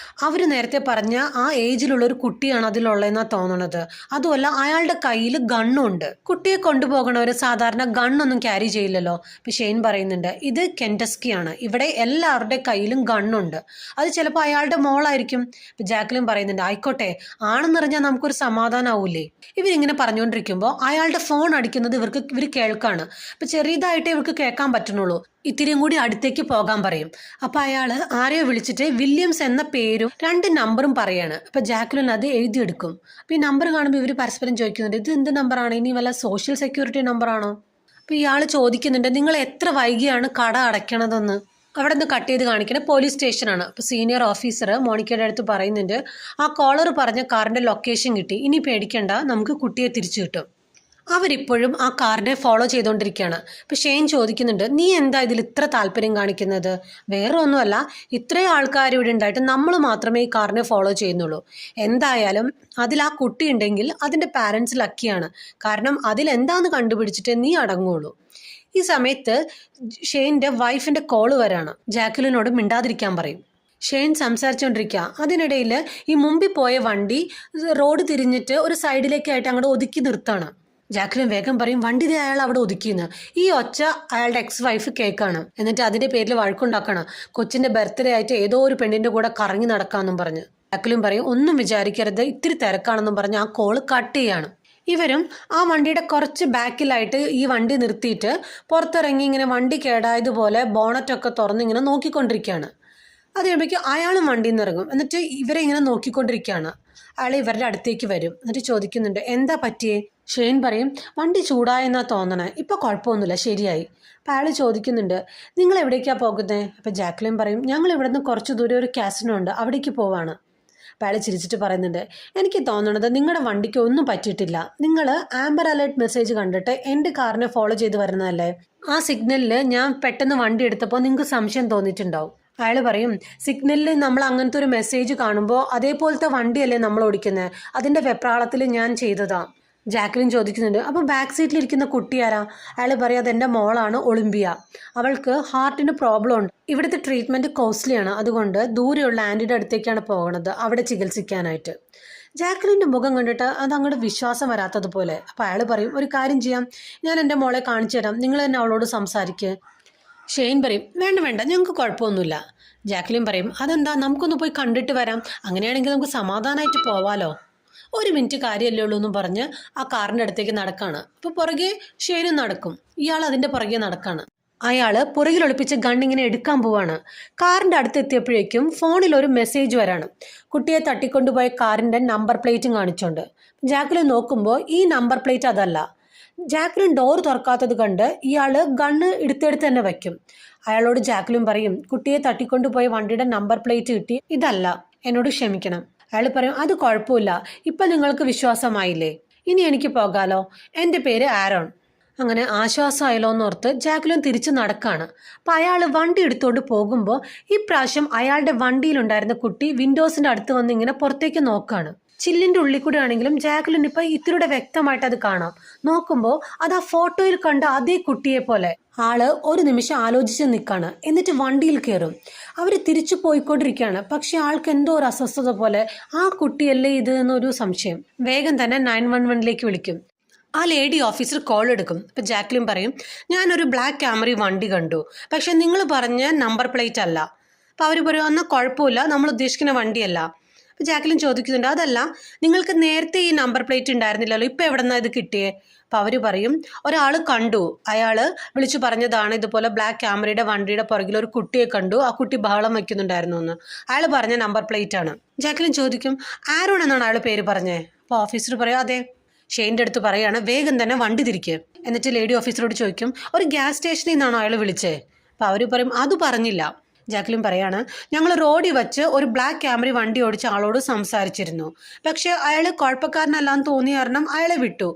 അവർ നേരത്തെ പറഞ്ഞ ആ ഏജിലുള്ള ഒരു കുട്ടിയാണ് അതിലുള്ളതെന്നാണ് തോന്നുന്നത്. അതുമല്ല, അയാളുടെ കയ്യിൽ ഗണ്ണുണ്ട്. കുട്ടിയെ കൊണ്ടുപോകണവർ സാധാരണ ഗണ്ണൊന്നും ക്യാരി ചെയ്യില്ലല്ലോ. ഇപ്പം ഷെയ്ൻ പറയുന്നുണ്ട്, ഇത് കെൻറ്റസ്കിയാണ്, ഇവിടെ എല്ലാവരുടെ കയ്യിലും ഗണ്ണുണ്ട്, അത് ചിലപ്പോൾ അയാളുടെ മോളായിരിക്കും. ഇപ്പം ജാക്ലിൻ പറയുന്നുണ്ട്, ആയിക്കോട്ടെ, ആണെന്നറിഞ്ഞാൽ നമുക്കൊരു സമാധാനമാവൂലേ. ഇവരിങ്ങനെ പറഞ്ഞുകൊണ്ടിരിക്കുമ്പോൾ അയാളുടെ ഫോൺ അടിക്കുന്നത് ഇവർ കേൾക്കാണ്. ഇപ്പം ചെറിയതായിട്ടേ ഇവർക്ക് കേൾക്കാൻ പറ്റുന്നുള്ളൂ. ഇത്തിരിയും കൂടി അടുത്തേക്ക് പോകാൻ പറയും. അപ്പോൾ അയാൾ ആരെയോ വിളിച്ചിട്ട് വില്യംസ് എന്ന പേരും 2 നമ്പറും പറയാണ്. അപ്പോൾ ജാക്ലിൻ അത് എഴുതിയെടുക്കും. അപ്പോൾ ഈ നമ്പർ കാണുമ്പോൾ ഇവർ പരസ്പരം ചോദിക്കുന്നുണ്ട്, ഇത് എന്ത് നമ്പറാണ്, ഇനി വല്ല സോഷ്യൽ സെക്യൂരിറ്റി നമ്പറാണോ? അപ്പോൾ ഇയാൾ ചോദിക്കുന്നുണ്ട്, നിങ്ങൾ എത്ര വൈകിയാണ് കട അടയ്ക്കണതെന്ന്. അവിടെ നിന്ന് കട്ട് ചെയ്ത് കാണിക്കണ പോലീസ് സ്റ്റേഷനാണ്. അപ്പോൾ സീനിയർ ഓഫീസർ മോണിക്കയുടെ അടുത്ത് പറയുന്നുണ്ട്, ആ കോളർ പറഞ്ഞ കാറിൻ്റെ ലൊക്കേഷൻ കിട്ടി, ഇനി പേടിക്കണ്ട, നമുക്ക് കുട്ടിയെ തിരിച്ചു കിട്ടും. അവരിപ്പോഴും ആ കാറിനെ ഫോളോ ചെയ്തുകൊണ്ടിരിക്കുകയാണ്. അപ്പോൾ ഷെയ്ൻ ചോദിക്കുന്നുണ്ട്, നീ എന്താ ഇതിൽ ഇത്ര താല്പര്യം കാണിക്കുന്നത്? വേറെ ഒന്നുമല്ല, ഇത്രയും ആൾക്കാർ ഇവിടെ ഉണ്ടായിട്ട് നമ്മൾ മാത്രമേ ഈ കാറിനെ ഫോളോ ചെയ്യുന്നുള്ളൂ. എന്തായാലും അതിൽ ആ കുട്ടി ഉണ്ടെങ്കിൽ അതിൻ്റെ പാരൻസ് ലക്കിയാണ്, കാരണം അതിലെന്താന്ന് കണ്ടുപിടിച്ചിട്ട് നീ അടങ്ങുള്ളൂ. ഈ സമയത്ത് ഷെയ്ൻ്റെ വൈഫിൻ്റെ കോള് വരാണ്. ജാക്ലിനോട് മിണ്ടാതിരിക്കാൻ പറയും. ഷെയ്ൻ സംസാരിച്ചുകൊണ്ടിരിക്കുക. അതിനിടയിൽ ഈ മുമ്പിൽ പോയ വണ്ടി റോഡ് തിരിഞ്ഞിട്ട് ഒരു സൈഡിലേക്കായിട്ട് അങ്ങോട്ട് ഒതുക്കി നിർത്താണ്. ജാക്ലിൻ വേഗം പറയും, വണ്ടി അയാൾ അവിടെ ഒതുക്കിയെന്ന്. ഈ ഒച്ച അയാളുടെ എക്സ് വൈഫ് കേൾക്കാണ്. എന്നിട്ട് അതിൻ്റെ പേരിൽ വഴക്കുണ്ടാക്കണം. കൊച്ചിൻ്റെ ബർത്ത്ഡേ ആയിട്ട് ഏതോ ഒരു പെണ്ണിൻ്റെ കൂടെ കറങ്ങി നടക്കാമെന്നും പറഞ്ഞ്. ജാക്ലിൻ പറയും, ഒന്നും വിചാരിക്കരുത്, ഇത്തിരി തിരക്കാണെന്നും പറഞ്ഞ് ആ കോള് കട്ട് ചെയ്യാണ്. ഇവരും ആ വണ്ടിയുടെ കുറച്ച് ബാക്കിലായിട്ട് ഈ വണ്ടി നിർത്തിയിട്ട് പുറത്തിറങ്ങി ഇങ്ങനെ വണ്ടി കേടായതുപോലെ ബോണറ്റൊക്കെ തുറന്ന് ഇങ്ങനെ നോക്കിക്കൊണ്ടിരിക്കുകയാണ്. അത് കഴിയുമ്പോഴേക്കും അയാളും വണ്ടിയിൽ നിന്ന് ഇറങ്ങും. എന്നിട്ട് ഇവരെ ഇങ്ങനെ നോക്കിക്കൊണ്ടിരിക്കുകയാണ്. അയാൾ ഇവരുടെ അടുത്തേക്ക് വരും. എന്നിട്ട് ചോദിക്കുന്നുണ്ട്, എന്താ പറ്റിയേ? ഷെയ്ൻ പറയും, വണ്ടി ചൂടായെന്നാ തോന്നണേ, ഇപ്പോൾ കുഴപ്പമൊന്നുമില്ല, ശരിയായി. അപ്പോൾ അയാൾ ചോദിക്കുന്നുണ്ട്, നിങ്ങൾ എവിടേക്കാണ് പോകുന്നത്? അപ്പോൾ ജാക്ലിൻ പറയും, ഞങ്ങൾ ഇവിടെ നിന്ന് കുറച്ച് ദൂരെ ഒരു കാസിനോ ഉണ്ട്, അവിടേക്ക് പോവാണ്. അപ്പോൾ അയാൾ ചിരിച്ചിട്ട് പറയുന്നുണ്ട്, എനിക്ക് തോന്നണത് നിങ്ങളുടെ വണ്ടിക്ക് ഒന്നും പറ്റിയിട്ടില്ല. നിങ്ങൾ ആംബർ അലേർട്ട് മെസ്സേജ് കണ്ടിട്ട് എൻ്റെ കാറിനെ ഫോളോ ചെയ്ത് വരുന്നതല്ലേ? ആ സിഗ്നലിൽ ഞാൻ പെട്ടെന്ന് വണ്ടി എടുത്തപ്പോൾ നിങ്ങൾക്ക് സംശയം തോന്നിയിട്ടുണ്ടാവും. അയാൾ പറയും, സിഗ്നലിൽ നമ്മൾ അങ്ങനത്തെ ഒരു മെസ്സേജ് കാണുമ്പോൾ അതേപോലത്തെ വണ്ടിയല്ലേ നമ്മൾ ഓടിക്കുന്നത്, അതിൻ്റെ വെപ്രാളത്തിൽ ഞാൻ ചെയ്തതാ. ജാക്ലിൻ ചോദിക്കുന്നുണ്ട്, അപ്പോൾ ബാക്ക് സീറ്റിലിരിക്കുന്ന കുട്ടി ആരാ? അയാൾ പറയും, അതെൻ്റെ മോളാണ് ഒളിമ്പിയ, അവൾക്ക് ഹാർട്ടിന് പ്രോബ്ലം ഉണ്ട്, ഇവിടുത്തെ ട്രീറ്റ്മെൻറ്റ് കോസ്റ്റ്ലിയാണ്, അതുകൊണ്ട് ദൂരെയുള്ള ആൻറ്റിയുടെ അടുത്തേക്കാണ് പോകുന്നത് അവിടെ ചികിത്സിക്കാനായിട്ട്. ജാക്ലിൻ്റെ മുഖം കണ്ടിട്ട് അത് അങ്ങോട്ട് വിശ്വാസം വരാത്തതുപോലെ. അപ്പോൾ അയാൾ പറയും, ഒരു കാര്യം ചെയ്യാം, ഞാൻ എൻ്റെ മോളെ കാണിച്ചു തരാം, നിങ്ങൾ തന്നെ അവളോട് സംസാരിക്കുക. ഷെയ്ൻ പറയും, വേണ്ട വേണ്ട, ഞങ്ങൾക്ക് കുഴപ്പമൊന്നുമില്ല. ജാക്ലിൻ പറയും, അതെന്താ, നമുക്കൊന്ന് പോയി കണ്ടിട്ട് വരാം, അങ്ങനെയാണെങ്കിൽ നമുക്ക് സമാധാനമായിട്ട് പോവാലോ. 1 മിനിറ്റ് കാര്യമല്ലേ ഉള്ളൂ എന്നും പറഞ്ഞ് ആ കാറിൻ്റെ അടുത്തേക്ക് നടക്കാണ്. അപ്പോൾ പുറകെ ഷെയ്നും നടക്കും. ഇയാൾ അതിൻ്റെ പുറകെ നടക്കാണ്. അയാൾ പുറകിൽ ഒളിപ്പിച്ച ഗണ്ണിങ്ങനെ എടുക്കാൻ പോവാണ്. കാറിൻ്റെ അടുത്തെത്തിയപ്പോഴേക്കും ഫോണിൽ ഒരു മെസ്സേജ് വരാണ്. കുട്ടിയെ തട്ടിക്കൊണ്ടുപോയ കാറിൻ്റെ നമ്പർ പ്ലേറ്റും കാണിച്ചുകൊണ്ട്. ജാക്ലിൻ നോക്കുമ്പോൾ ഈ നമ്പർ പ്ലേറ്റ് അതല്ല. ജാക്ലിൻ ഡോർ തുറക്കാത്തത് കണ്ട് ഇയാൾ ഗണ്ണ് എടുത്തെടുത്ത് തന്നെ വയ്ക്കും. അയാളോട് ജാക്ലിൻ പറയും, കുട്ടിയെ തട്ടിക്കൊണ്ടുപോയ വണ്ടിയുടെ നമ്പർ പ്ലേറ്റ് കിട്ടി, ഇതല്ല, എന്നോട് ക്ഷമിക്കണം. അയാൾ പറയും, അത് കുഴപ്പമില്ല, ഇപ്പം നിങ്ങൾക്ക് വിശ്വാസമായില്ലേ, ഇനി എനിക്ക് പോകാലോ, എൻ്റെ പേര് ആരോൺ. അങ്ങനെ ആശ്വാസമായല്ലോ എന്നോർത്ത് ജാക്ലിൻ തിരിച്ച് നടക്കാണ്. അപ്പോൾ അയാൾ വണ്ടി എടുത്തുകൊണ്ട് പോകുമ്പോൾ ഈ പ്രാവശ്യം അയാളുടെ വണ്ടിയിലുണ്ടായിരുന്ന കുട്ടി വിൻഡോസിൻ്റെ അടുത്ത് വന്ന് ഇങ്ങനെ പുറത്തേക്ക് നോക്കുകയാണ്. ചില്ലിൻ്റെ ഉള്ളിൽ കൂടെ ആണെങ്കിലും ജാക്ലിൻ ഇപ്പം ഇത്തിരിയുടെ വ്യക്തമായിട്ട് അത് കാണാം. നോക്കുമ്പോൾ അത് ആ ഫോട്ടോയിൽ കണ്ട അതേ കുട്ടിയെ പോലെ. ആള് ഒരു നിമിഷം ആലോചിച്ച് നിൽക്കാണ്. എന്നിട്ട് വണ്ടിയിൽ കയറും. അവർ തിരിച്ചു പോയിക്കൊണ്ടിരിക്കുകയാണ്. പക്ഷെ ആൾക്ക് എന്തോ ഒരു അസ്വസ്ഥത പോലെ, ആ കുട്ടിയല്ലേ ഇത് എന്നൊരു സംശയം. വേഗം തന്നെ 911 വിളിക്കും. ആ ലേഡി ഓഫീസർ കോൾ എടുക്കും. ഇപ്പം ജാക്ലിൻ പറയും, ഞാനൊരു ബ്ലാക്ക് ക്യാമറി വണ്ടി കണ്ടു, പക്ഷെ നിങ്ങൾ പറഞ്ഞ നമ്പർ പ്ലേറ്റ് അല്ല. അപ്പോൾ അവർ പറയും, എന്നാൽ കുഴപ്പമില്ല, നമ്മൾ ഉദ്ദേശിക്കുന്ന വണ്ടിയല്ല. അപ്പോൾ ജാക്ലിൻ ചോദിക്കുന്നുണ്ട്, അതല്ല, നിങ്ങൾക്ക് നേരത്തെ ഈ നമ്പർ പ്ലേറ്റ് ഉണ്ടായിരുന്നില്ലല്ലോ, ഇപ്പോൾ എവിടെ നിന്നാണ് ഇത് കിട്ടിയേ? അപ്പോൾ അവർ പറയും, ഒരാൾ കണ്ടു, അയാൾ വിളിച്ചു പറഞ്ഞതാണ് ഇതുപോലെ ബ്ലാക്ക് ക്യാമറയുടെ വണ്ടിയുടെ പുറകിൽ ഒരു കുട്ടിയെ കണ്ടു, ആ കുട്ടി ബഹളം വയ്ക്കുന്നുണ്ടായിരുന്നു എന്ന്. അയാൾ പറഞ്ഞ നമ്പർ പ്ലേറ്റ് ആണ്. ജാക്ലിൻ ചോദിക്കും, ആരോൺ എന്നാണ് അയാൾ പേര് പറഞ്ഞേ? അപ്പോൾ ഓഫീസർ പറയും, അതെ. ഷെയ്ൻ്റെ അടുത്ത് പറയാണ്, വേഗം തന്നെ വണ്ടി തിരിക്കുക. എന്നിട്ട് ലേഡി ഓഫീസറോട് ചോദിക്കും, ഒരു ഗ്യാസ് സ്റ്റേഷനിൽ നിന്നാണോ അയാൾ വിളിച്ചേ? അപ്പോൾ അവർ പറയും, അത് പറഞ്ഞില്ല. ജാക്ലിൻ പറയാണ്, ഞങ്ങൾ റോഡിൽ വച്ച് ഒരു ബ്ലാക്ക് ക്യാമറി വണ്ടി ഓടിച്ച ആളോട് സംസാരിച്ചിരുന്നു, പക്ഷേ അയാൾ കുഴപ്പക്കാരനല്ലാന്ന് തോന്നിയ കാരണം അയാളെ വിട്ടു.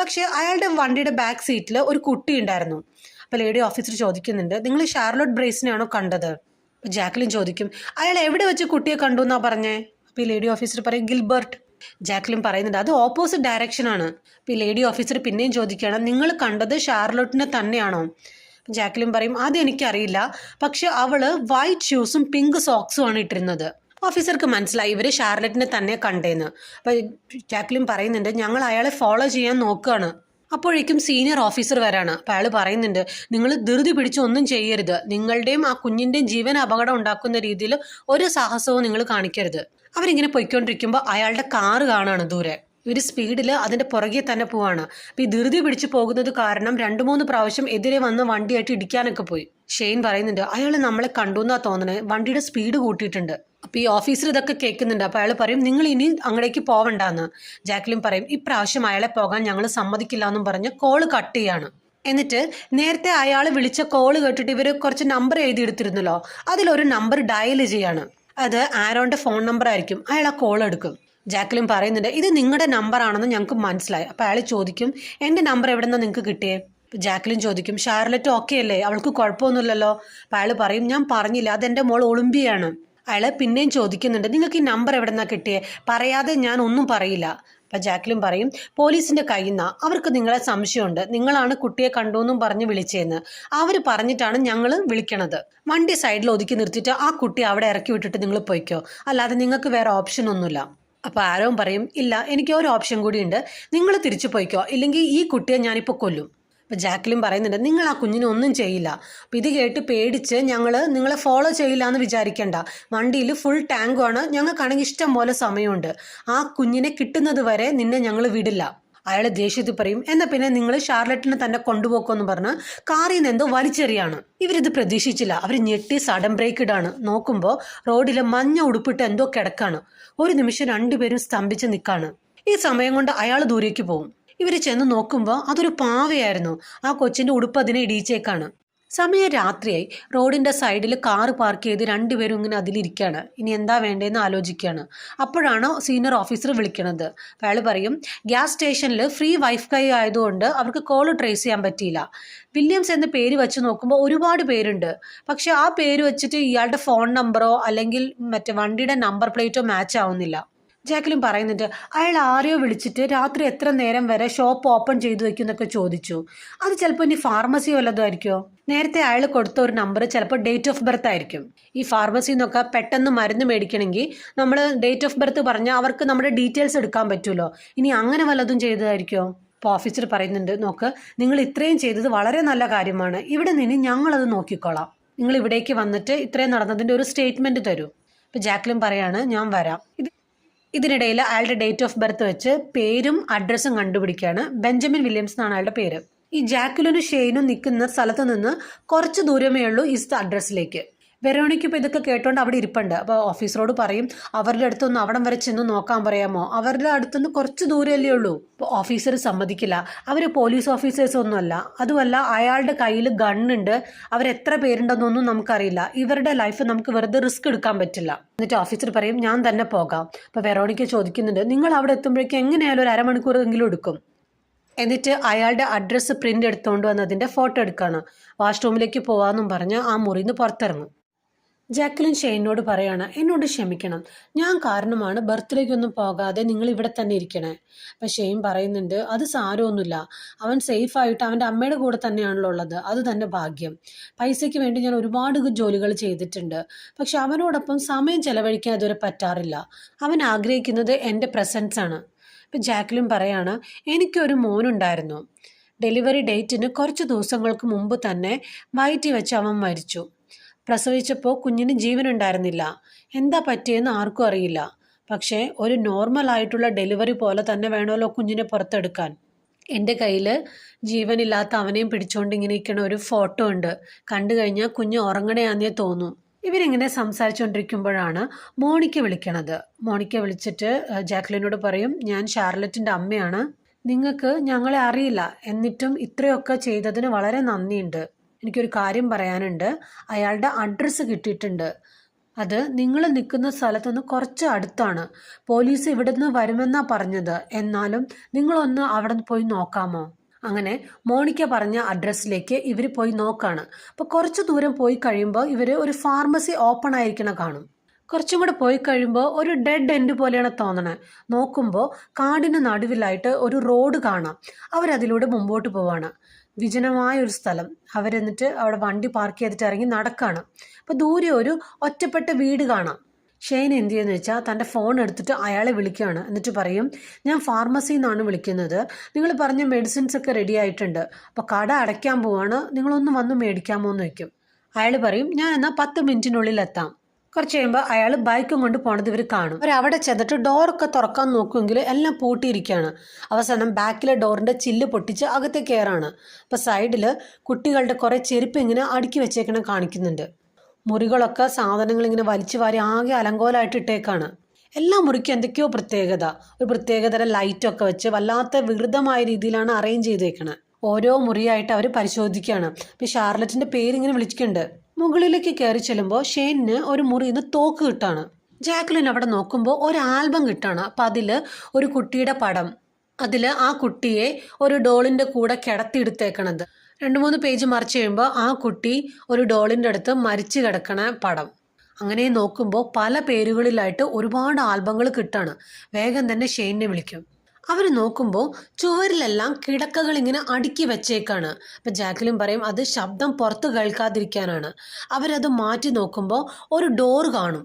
പക്ഷേ അയാളുടെ വണ്ടിയുടെ ബാക്ക് സീറ്റിൽ ഒരു കുട്ടി ഉണ്ടായിരുന്നു. അപ്പോൾ ലേഡി ഓഫീസർ ചോദിക്കുന്നുണ്ട്, നിങ്ങൾ ഷാർലോട്ട് ബ്രേസിനെയാണോ കണ്ടത്? ജാക്ലിൻ ചോദിക്കും, അയാൾ എവിടെ വെച്ച് കുട്ടിയെ കണ്ടു എന്നാ പറഞ്ഞേ? അപ്പോൾ ഈ ലേഡി ഓഫീസർ പറയും, ഗിൽബർട്ട്. ജാക്ലിൻ പറയുന്നുണ്ട്, അത് ഓപ്പോസിറ്റ് ഡയറക്ഷനാണ്. അപ്പോൾ ഈ ലേഡി ഓഫീസർ പിന്നെയും ചോദിക്കുകയാണ്, നിങ്ങൾ കണ്ടത് ഷാർലോട്ടിനെ തന്നെയാണോ? ജാക്ലിൻ പറയും, അത് എനിക്കറിയില്ല, പക്ഷെ അവള് വൈറ്റ് ഷൂസും പിങ്ക് സോക്സും ആണ് ഇട്ടിരുന്നത്. ഓഫീസർക്ക് മനസ്സിലായി ഇവർ ഷാർലറ്റിനെ തന്നെ കണ്ടേന്ന്. അപ്പോൾ ജാക്ലിൻ പറയുന്നുണ്ട്, ഞങ്ങൾ അയാളെ ഫോളോ ചെയ്യാൻ നോക്കുകയാണ്. അപ്പോഴേക്കും സീനിയർ ഓഫീസർ വരാണ്. അപ്പോൾ അയാൾ പറയുന്നുണ്ട്, നിങ്ങൾ ധൃതി പിടിച്ചൊന്നും ചെയ്യരുത്, നിങ്ങളുടെയും ആ കുഞ്ഞിൻ്റെയും ജീവൻ അപകടം ഉണ്ടാക്കുന്ന രീതിയിൽ ഒരു സാഹസവും നിങ്ങൾ കാണിക്കരുത്. അവരിങ്ങനെ പൊയ്ക്കൊണ്ടിരിക്കുമ്പോൾ അയാളുടെ കാറ് കാണാണ് ദൂരെ. ഇവർ സ്പീഡിൽ അതിൻ്റെ പുറകെ തന്നെ പോവാണ്. അപ്പോൾ ഈ ധൃതി പിടിച്ച് പോകുന്നത് കാരണം 2-3 പ്രാവശ്യം എതിരെ വന്ന് വണ്ടിയായിട്ട് ഇടിക്കാനൊക്കെ പോയി. ഷെയ്ൻ പറയുന്നുണ്ട് അയാൾ നമ്മളെ കണ്ടു എന്നാ തോന്നണേ, വണ്ടിയുടെ സ്പീഡ് കൂട്ടിയിട്ടുണ്ട്. അപ്പോൾ ഈ ഓഫീസർ ഇതൊക്കെ കേൾക്കുന്നുണ്ട്. അപ്പോൾ അയാൾ പറയും നിങ്ങൾ ഇനി അങ്ങടേക്ക് പോവണ്ടെന്ന്. ജാക്ലിൻ പറയും ഇപ്രാവശ്യം അയാളെ പോകാൻ ഞങ്ങൾ സമ്മതിക്കില്ല എന്നും പറഞ്ഞ് കോള് കട്ട് ചെയ്യാണ്. എന്നിട്ട് നേരത്തെ അയാൾ വിളിച്ച കോള് കേട്ടിട്ട് ഇവർ കുറച്ച് നമ്പർ എഴുതിയെടുത്തിരുന്നല്ലോ, അതിലൊരു നമ്പർ ഡയൽ ചെയ്യാണ്. അത് ആരോന്റെ ഫോൺ നമ്പർ ആയിരിക്കും. അയാൾ ആ കോൾ എടുക്കും. ജാക്ലിൻ പറയുന്നുണ്ട് ഇത് നിങ്ങളുടെ നമ്പർ ആണെന്ന് ഞങ്ങൾക്ക് മനസ്സിലായി. അപ്പോൾ അയാൾ ചോദിക്കും എൻ്റെ നമ്പർ എവിടെ നിന്നാണ് നിങ്ങൾക്ക് കിട്ടിയേ? ജാക്ലിൻ ചോദിക്കും ഷാർലറ്റ് ഓക്കെ അല്ലേ, അവൾക്ക് കുഴപ്പമൊന്നുമില്ലല്ലോ? അപ്പോൾ അയാൾ പറയും ഞാൻ പറഞ്ഞില്ല, അതെൻ്റെ മോൾ ഒളിമ്പിയാണ്. അയാൾ പിന്നെയും ചോദിക്കുന്നുണ്ട് നിങ്ങൾക്ക് ഈ നമ്പർ എവിടെ നിന്നാണ് കിട്ടിയേ? പറയാതെ ഞാൻ ഒന്നും പറയില്ല. അപ്പം ജാക്ലിൻ പറയും പോലീസിൻ്റെ കയ്യിൽ നിന്നാ, അവർക്ക് നിങ്ങളെ സംശയമുണ്ട്, നിങ്ങളാണ് കുട്ടിയെ കണ്ടു എന്നും പറഞ്ഞ് വിളിച്ചതെന്ന്. അവർ പറഞ്ഞിട്ടാണ് ഞങ്ങൾ വിളിക്കണത്. വണ്ടി സൈഡിൽ ഒതുക്കി നിർത്തിയിട്ട് ആ കുട്ടി അവിടെ ഇറക്കി വിട്ടിട്ട് നിങ്ങൾ പോയിക്കോ, അല്ലാതെ നിങ്ങൾക്ക് വേറെ ഓപ്ഷൻ ഒന്നുമില്ല. അപ്പോൾ ആരോം പറയും ഇല്ല, എനിക്ക് ഒരു ഓപ്ഷൻ കൂടിയുണ്ട്, നിങ്ങൾ തിരിച്ചു പോയിക്കോ, ഇല്ലെങ്കിൽ ഈ കുട്ടിയെ ഞാനിപ്പോൾ കൊല്ലും. അപ്പോൾ ജാക്ലിൻ പറയുന്നുണ്ട് നിങ്ങൾ ആ കുഞ്ഞിനെ ഒന്നും ചെയ്യില്ല. അപ്പോൾ ഇത് കേട്ട് പേടിച്ച് ഞങ്ങൾ നിങ്ങളെ ഫോളോ ചെയ്യില്ല എന്ന് വിചാരിക്കേണ്ട, വണ്ടിയിൽ ഫുൾ ടാങ്കുമാണ്, ഞങ്ങൾക്കാണെങ്കിൽ ഇഷ്ടം പോലെ സമയമുണ്ട്, ആ കുഞ്ഞിനെ കിട്ടുന്നത് വരെ നിന്നെ ഞങ്ങൾ വിടില്ല. അയാൾ ദേഷ്യത്തിൽ പറയും എന്നാൽ പിന്നെ നിങ്ങൾ ഷാർലറ്റിനെ തന്നെ കൊണ്ടുപോക്കുമെന്ന് പറഞ്ഞ് കാറിൽ നിന്ന് എന്തോ വലിച്ചെറിയാണ്. ഇവരിത് പ്രതീക്ഷിച്ചില്ല. അവർ ഞെട്ടി സഡൻ ബ്രേക്ക് ഇടാണ്. നോക്കുമ്പോൾ റോഡിൽ മഞ്ഞ ഉടുപ്പിട്ട് എന്തോ കിടക്കാണ്. ഒരു നിമിഷം രണ്ടുപേരും സ്തംഭിച്ച് നിൽക്കാണ്. ഈ സമയം കൊണ്ട് അയാൾ ദൂരേക്ക് പോകും. ഇവർ ചെന്ന് നോക്കുമ്പോൾ അതൊരു പാവയായിരുന്നു. ആ കൊച്ചിൻ്റെ ഉടുപ്പ് അതിനെ ഇടിയിച്ചേക്കാണ്. സമയം രാത്രിയായി. റോഡിൻ്റെ സൈഡിൽ കാറ് പാർക്ക് ചെയ്ത് രണ്ടുപേരും ഇങ്ങനെ അതിലിരിക്കുകയാണ്. ഇനി എന്താ വേണ്ടതെന്ന് ആലോചിക്കുകയാണ്. അപ്പോഴാണ് സീനിയർ ഓഫീസർ വിളിക്കണത്. അയാൾ പറയും ഗ്യാസ് സ്റ്റേഷനിൽ ഫ്രീ വൈഫൈ ആയതുകൊണ്ട് അവർക്ക് കോൾ ട്രേസ് ചെയ്യാൻ പറ്റിയില്ല. വില്യംസ് എന്ന പേര് വെച്ച് നോക്കുമ്പോൾ ഒരുപാട് പേരുണ്ട്. പക്ഷെ ആ പേര് വെച്ചിട്ട് ഇയാളുടെ ഫോൺ നമ്പറോ അല്ലെങ്കിൽ മറ്റേ വണ്ടിയുടെ നമ്പർ പ്ലേറ്റോ മാച്ച് ആവുന്നില്ല. ജാക്ലിൻ പറയുന്നുണ്ട് അയാൾ ആരെയോ വിളിച്ചിട്ട് രാത്രി എത്ര നേരം വരെ ഷോപ്പ് ഓപ്പൺ ചെയ്തു വെക്കും എന്നൊക്കെ ചോദിച്ചു. അത് ചിലപ്പോൾ ഇനി ഫാർമസി വല്ലതുമായിരിക്കുമോ? നേരത്തെ അയാൾ കൊടുത്ത ഒരു നമ്പർ ചിലപ്പോൾ ഡേറ്റ് ഓഫ് ബർത്ത് ആയിരിക്കും. ഈ ഫാർമസിയിൽ നിന്നൊക്കെ പെട്ടെന്ന് മരുന്ന് മേടിക്കണമെങ്കിൽ നമ്മൾ ഡേറ്റ് ഓഫ് ബർത്ത് പറഞ്ഞാൽ അവർക്ക് നമ്മുടെ ഡീറ്റെയിൽസ് എടുക്കാൻ പറ്റുമല്ലോ. ഇനി അങ്ങനെ വല്ലതും ചെയ്തതായിരിക്കുമോ? അപ്പോൾ ഓഫീസർ പറയുന്നുണ്ട് നോക്ക്, നിങ്ങൾ ഇത്രയും ചെയ്തത് വളരെ നല്ല കാര്യമാണ്, ഇവിടെ നിന്ന് ഞങ്ങളത് നോക്കിക്കോളാം, നിങ്ങൾ ഇവിടേക്ക് വന്നിട്ട് ഇത്രയും നടന്നതിൻ്റെ ഒരു സ്റ്റേറ്റ്മെൻറ്റ് തരൂ. അപ്പോൾ ജാക്ലിൻ പറയാണ് ഞാൻ വരാം. ഇതിനിടയിൽ അയാളുടെ ഡേറ്റ് ഓഫ് ബർത്ത് വെച്ച് പേരും അഡ്രസ്സും കണ്ടുപിടിക്കുകയാണ്. ബെഞ്ചമിൻ വില്യംസ് എന്നാണ് അയാളുടെ പേര്. ഈ ജാക്ലിനും ഷെയ്നും നിൽക്കുന്ന സ്ഥലത്ത് നിന്ന് കുറച്ച് ദൂരമേ ഉള്ളൂ ഈ അഡ്രസ്സിലേക്ക്. വെറോണിക്ക് ഇപ്പോൾ ഇതൊക്കെ കേട്ടോണ്ട് അവിടെ ഇരിപ്പുണ്ട്. അപ്പോൾ ഓഫീസറോട് പറയും അവരുടെ അടുത്തൊന്ന് അവിടം വരെ ചെന്ന് നോക്കാൻ പറയാമോ, അവരുടെ അടുത്തുനിന്ന് കുറച്ച് ദൂരമല്ലേ ഉള്ളൂ. അപ്പോൾ ഓഫീസർ സമ്മതിക്കില്ല. അവർ പോലീസ് ഓഫീസേഴ്സ് ഒന്നുമല്ല, അതുമല്ല അയാളുടെ കയ്യിൽ ഗണ്ണുണ്ട്, അവരെത്ര പേരുണ്ടെന്നൊന്നും നമുക്കറിയില്ല, ഇവരുടെ ലൈഫ് നമുക്ക് വെറുതെ റിസ്ക് എടുക്കാൻ പറ്റില്ല. എന്നിട്ട് ഓഫീസർ പറയും ഞാൻ തന്നെ പോകാം. അപ്പോൾ വെറോണിക്ക ചോദിക്കുന്നുണ്ട് നിങ്ങൾ അവിടെ എത്തുമ്പോഴേക്കും എങ്ങനെയായാലും ഒരു അരമണിക്കൂർ എങ്കിലും എടുക്കും. എന്നിട്ട് അയാളുടെ അഡ്രസ്സ് പ്രിൻ്റ് എടുത്തുകൊണ്ട് വന്നതിൻ്റെ ഫോട്ടോ എടുക്കുകയാണ്. വാഷ്റൂമിലേക്ക് പോകാമെന്നും പറഞ്ഞ് ആ മുറിയിൽ നിന്ന് പുറത്തിറങ്ങും. ജാക്ലിൻ ഷെയ്നോട് പറയാണ് എന്നോട് ക്ഷമിക്കണം, ഞാൻ കാരണമാണ് ബർത്ത്ഡേക്കൊന്നും പോകാതെ നിങ്ങൾ ഇവിടെ തന്നെ ഇരിക്കണേ. അപ്പം ഷെയ്ൻ പറയുന്നുണ്ട് അത് സാരമൊന്നുമില്ല, അവൻ സേഫായിട്ട് അവൻ്റെ അമ്മയുടെ കൂടെ തന്നെയാണല്ലോ ഉള്ളത്, അത് തന്നെ ഭാഗ്യം. പൈസയ്ക്ക് വേണ്ടി ഞാൻ ഒരുപാട് ജോലികൾ ചെയ്തിട്ടുണ്ട്, പക്ഷെ അവനോടൊപ്പം സമയം ചെലവഴിക്കാൻ ഇതുവരെ പറ്റാറില്ല. അവൻ ആഗ്രഹിക്കുന്നത് എൻ്റെ പ്രസൻസ് ആണ്. ഇപ്പം ജാക്ലിൻ പറയാണ് എനിക്കൊരു മോനുണ്ടായിരുന്നു, ഡെലിവറി ഡേറ്റിന് കുറച്ച് ദിവസങ്ങൾക്ക് മുമ്പ് തന്നെ വയറ്റിൽ വെച്ച് അവൻ മരിച്ചു. പ്രസവിച്ചപ്പോൾ കുഞ്ഞിന് ജീവനുണ്ടായിരുന്നില്ല, എന്താ പറ്റിയെന്ന് ആർക്കും അറിയില്ല. പക്ഷേ ഒരു നോർമൽ ആയിട്ടുള്ള ഡെലിവറി പോലെ തന്നെ വേണമല്ലോ കുഞ്ഞിനെ പുറത്തെടുക്കാൻ. എൻ്റെ കയ്യിൽ ജീവനില്ലാത്ത അവനെയും പിടിച്ചുകൊണ്ട് ഇങ്ങനെ ഇരിക്കണ ഒരു ഫോട്ടോ ഉണ്ട്, കണ്ടു കഴിഞ്ഞാൽ കുഞ്ഞ് ഉറങ്ങണയാന്നേ തോന്നും. ഇവരിങ്ങനെ സംസാരിച്ചുകൊണ്ടിരിക്കുമ്പോഴാണ് മോണിക്ക വിളിക്കണത്. മോണിക്ക വിളിച്ചിട്ട് ജാക്ലിനോട് പറയും ഞാൻ ഷാർലറ്റിൻ്റെ അമ്മയാണ്, നിങ്ങൾക്ക് ഞങ്ങളെ അറിയില്ല, എന്നിട്ടും ഇത്രയൊക്കെ ചെയ്തതിന് വളരെ നന്ദിയുണ്ട്. എനിക്കൊരു കാര്യം പറയാനുണ്ട്, അയാളുടെ അഡ്രസ്സ് കിട്ടിയിട്ടുണ്ട്, അത് നിങ്ങൾ നിൽക്കുന്ന സ്ഥലത്തുനിന്ന് കുറച്ച് അടുത്താണ്, പോലീസ് ഇവിടെ നിന്ന് വരുമെന്നാണ് പറഞ്ഞത്, എന്നാലും നിങ്ങളൊന്ന് അവിടെ പോയി നോക്കാമോ? അങ്ങനെ മോണിക്ക പറഞ്ഞ അഡ്രസ്സിലേക്ക് ഇവർ പോയി നോക്കാണ്. അപ്പോൾ കുറച്ച് ദൂരം പോയി കഴിയുമ്പോൾ ഇവർ ഒരു ഫാർമസി ഓപ്പൺ ആയിരിക്കണ കാണും. കുറച്ചും കൂടെ പോയി കഴിയുമ്പോൾ ഒരു ഡെഡ് എൻഡ് പോലെയാണ് തോന്നണേ. നോക്കുമ്പോൾ കാടിന് നടുവിലായിട്ട് ഒരു റോഡ് കാണാം. അവരതിലൂടെ മുമ്പോട്ട് പോവാണ്. വിജനമായ ഒരു സ്ഥലം. അവരെന്നിട്ട് അവിടെ വണ്ടി പാർക്ക് ചെയ്തിട്ട് ഇറങ്ങി നടക്കാണ്. അപ്പോൾ ദൂരെ ഒരു ഒറ്റപ്പെട്ട വീട് കാണാം. ഷെയ്ൻ എന്ത് ചെയ്യുമെന്ന് വെച്ചാൽ തൻ്റെ ഫോൺ എടുത്തിട്ട് അയാളെ വിളിക്കുകയാണ്. എന്നിട്ട് പറയും ഞാൻ ഫാർമസിയിൽ നിന്നാണ് വിളിക്കുന്നത്, നിങ്ങൾ പറഞ്ഞ മെഡിസിൻസ് ഒക്കെ റെഡി ആയിട്ടുണ്ട്, അപ്പോൾ കട അടയ്ക്കാൻ പോവാണ്, നിങ്ങളൊന്ന് വന്ന് മേടിക്കാമോ എന്ന് വയ്ക്കും. അയാൾ പറയും ഞാൻ എന്നാൽ 10 മിനിറ്റിനുള്ളിൽ എത്താം. കുറച്ച് കഴിയുമ്പോൾ അയാൾ ബൈക്കും കൊണ്ട് പോണത് ഇവർ കാണും. അവർ അവിടെ ചെന്നിട്ട് ഡോറൊക്കെ തുറക്കാൻ നോക്കുമെങ്കിൽ എല്ലാം പൂട്ടിയിരിക്കുകയാണ്. അവസാനം ബാക്കിലെ ഡോറിൻ്റെ ചില്ല് പൊട്ടിച്ച് അകത്തേക്ക് കയറാണ്. അപ്പോൾ സൈഡിൽ കുട്ടികളുടെ കുറേ ചെരുപ്പ് ഇങ്ങനെ അടുക്കി വെച്ചേക്കണ കാണിക്കുന്നുണ്ട്. മുറികളൊക്കെ സാധനങ്ങൾ ഇങ്ങനെ വലിച്ചു വാരി ആകെ അലങ്കോലമായിട്ട് ഇട്ടേക്കാണ്. എല്ലാ മുറിക്കും എന്തൊക്കെയോ പ്രത്യേകത, ഒരു പ്രത്യേകതരം ലൈറ്റൊക്കെ വെച്ച് വല്ലാത്ത വികൃതമായ രീതിയിലാണ് അറേഞ്ച് ചെയ്തേക്കണത്. ഓരോ മുറിയായിട്ട് അവർ പരിശോധിക്കുകയാണ്. അപ്പോൾ ഷാർലറ്റിൻ്റെ പേരിങ്ങനെ വിളിക്കുന്നുണ്ട്. മുകളിലേക്ക് കയറി ചെല്ലുമ്പോൾ ഷെയ്നിന് ഒരു മുറിയിൽ നിന്ന് തോക്ക് കിട്ടാണ്. ജാക്ലിൻ അവിടെ നോക്കുമ്പോൾ ഒരു ആൽബം കിട്ടാണ്. അപ്പം അതിൽ ഒരു കുട്ടിയുടെ പടം, അതിൽ ആ കുട്ടിയെ ഒരു ഡോളിൻ്റെ കൂടെ കിടത്തിയെടുത്തേക്കണത്. 2-3 പേജ് മറിച്ച് കഴിയുമ്പോൾ ആ കുട്ടി ഒരു ഡോളിൻ്റെ അടുത്ത് മരിച്ചു കിടക്കണ പടം. അങ്ങനെ നോക്കുമ്പോൾ പല പേരുകളിലായിട്ട് ഒരുപാട് ആൽബങ്ങൾ കിട്ടാണ്. വേഗം തന്നെ ഷെയ്നിനെ വിളിക്കും. അവർ നോക്കുമ്പോൾ ചുവരിലെല്ലാം കിടക്കകൾ ഇങ്ങനെ അടുക്കി വെച്ചേക്കാണ്. അപ്പം ജാക്ലിൻ പറയും അത് ശബ്ദം പുറത്ത് കേൾക്കാതിരിക്കാനാണ്. അവരത് മാറ്റി നോക്കുമ്പോൾ ഒരു ഡോർ കാണും.